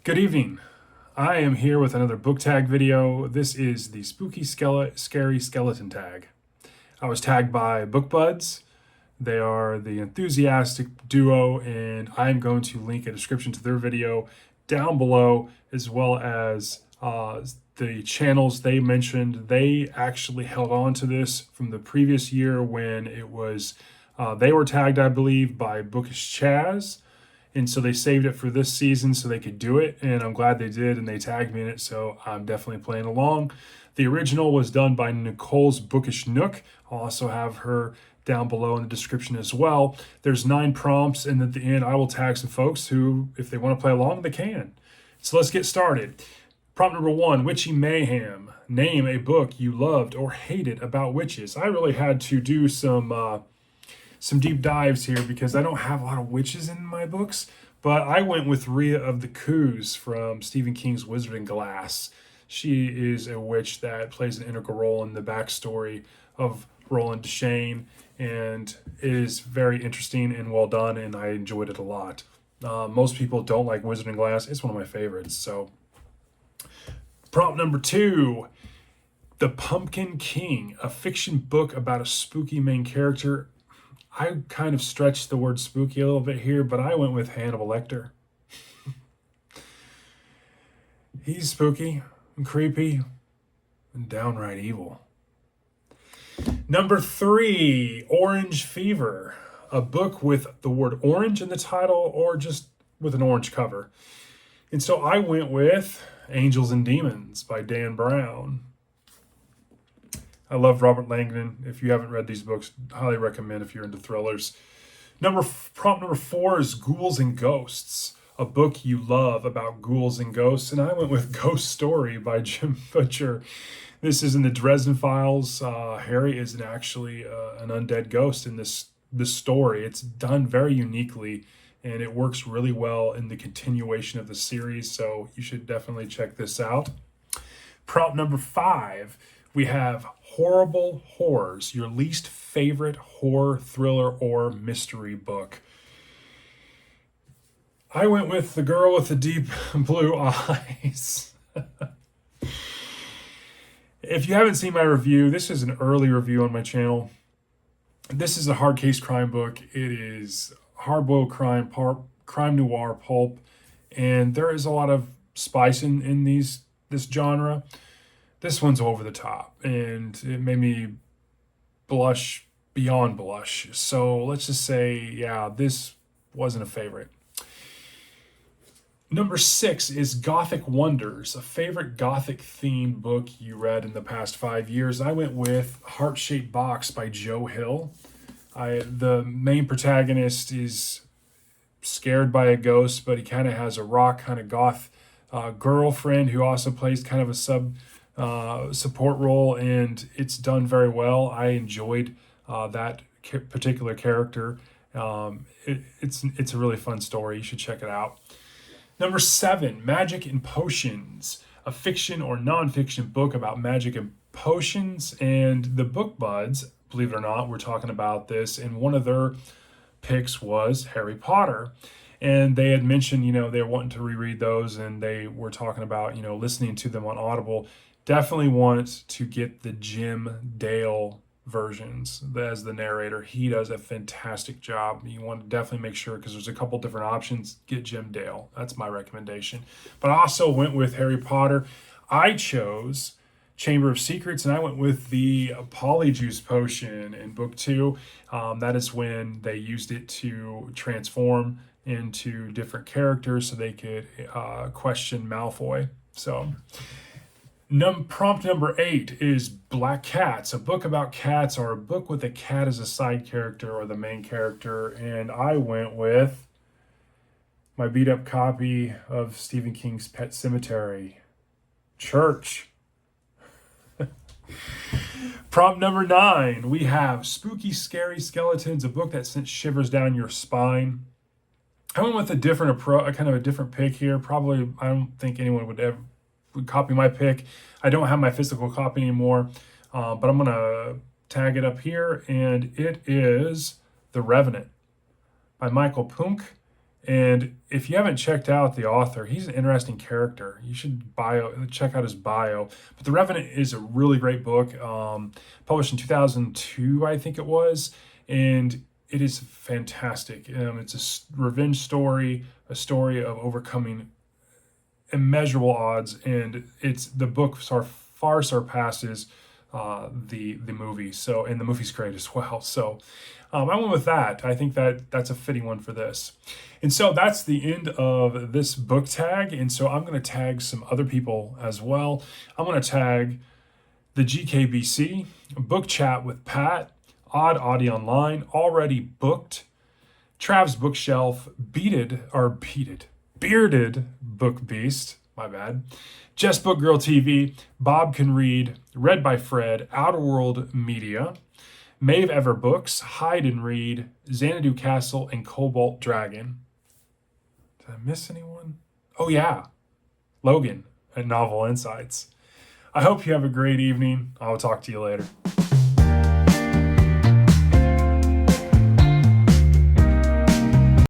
Good evening. I am here with another book tag video. This is the Spooky Scary Skeleton tag. I was tagged by Book Buds. They are the enthusiastic duo, and I'm going to link a description to their video down below, as well as the channels they mentioned. They actually held on to this from the previous year when it was, they were tagged, I believe, by Bookish Chaz. And so they saved it for this season so they could do it. And I'm glad they did. And they tagged me in it. So I'm definitely playing along. The original was done by Nicole's Bookish Nook. I'll also have her down below in the description as well. There's 9 prompts. And at the end, I will tag some folks who, if they want to play along, they can. So let's get started. Prompt number 1, Witchy Mayhem. Name a book you loved or hated about witches. I really had to do some deep dives here because I don't have a lot of witches in my books, but I went with Rhea of the Coos from Stephen King's Wizard in Glass. She is a witch that plays an integral role in the backstory of Roland Deschain, and it is very interesting and well done, and I enjoyed it a lot. Most people don't like Wizard in Glass. It's one of my favorites. So, prompt number 2, The Pumpkin King, a fiction book about a spooky main character. I kind of stretched the word spooky a little bit here, but I went with Hannibal Lecter. He's spooky and creepy and downright evil. Number 3, Orange Fever, a book with the word orange in the title or just with an orange cover. And so I went with Angels and Demons by Dan Brown. I love Robert Langdon. If you haven't read these books, highly recommend if you're into thrillers. Prompt number 4 is Ghouls and Ghosts, a book you love about ghouls and ghosts. And I went with Ghost Story by Jim Butcher. This is in the Dresden Files. Harry is actually an undead ghost in this story. It's done very uniquely, and it works really well in the continuation of the series. So you should definitely check this out. Prompt number 5. We have Horrible Horrors, your least favorite horror, thriller, or mystery book. I went with The Girl with the Deep Blue Eyes. If you haven't seen my review, this is an early review on my channel. This is a hard case crime book. It is hard-boiled crime noir pulp, and there is a lot of spice in this genre. This one's over the top, and it made me blush beyond blush. So let's just say, yeah, this wasn't a favorite. Number 6 is Gothic Wonders, a favorite Gothic-themed book you read in the past 5 years. I went with Heart-Shaped Box by Joe Hill. The main protagonist is scared by a ghost, but he kind of has a rock kind of goth girlfriend who also plays kind of a support role, and it's done very well. I enjoyed that particular character. It's a really fun story. You should check it out. Number 7, Magic and Potions, a fiction or nonfiction book about magic and potions. And the Book Buds, believe it or not, were talking about this, and one of their picks was Harry Potter. And they had mentioned, they were wanting to reread those, and they were talking about, listening to them on Audible. Definitely want to get the Jim Dale versions as the narrator. He does a fantastic job. You want to definitely make sure, because there's a couple different options, get Jim Dale. That's my recommendation. But I also went with Harry Potter. I chose Chamber of Secrets, and I went with the Polyjuice potion in book 2. That is when they used it to transform into different characters so they could question Malfoy. So prompt number 8 is Black Cats, a book about cats, or a book with a cat as a side character or the main character. And I went with my beat up copy of Stephen King's Pet Sematary, Church. Prompt number 9, we have Spooky Scary Skeletons, a book that sent shivers down your spine. I went with a different kind of a different pick here. Probably, I don't think anyone would copy my pick. I don't have my physical copy anymore, but I'm gonna tag it up here, and it is The Revenant by Michael Punk And if you haven't checked out the author, he's an interesting character. You should check out his bio. But The Revenant is a really great book, published in 2002, I think it was, and it is fantastic. It's a revenge story, a story of overcoming immeasurable odds, and the book far surpasses the movie. So, and the movie's great as well. So, I went with that. I think that's a fitting one for this. And so that's the end of this book tag. And so I'm going to tag some other people as well. I'm going to tag the GKBC, Book Chat with Pat, Odd Audie Online, Already Booked, Trav's Bookshelf, Bearded Book Beast, my bad, Just Book Girl TV, Bob Can Read, Read by Fred, Outer World Media, Maeve Ever Books, Hide and Read, Xanadu Castle, and Cobalt Dragon. Did I miss anyone? Oh yeah, Logan at Novel Insights. I hope you have a great evening. I'll talk to you later.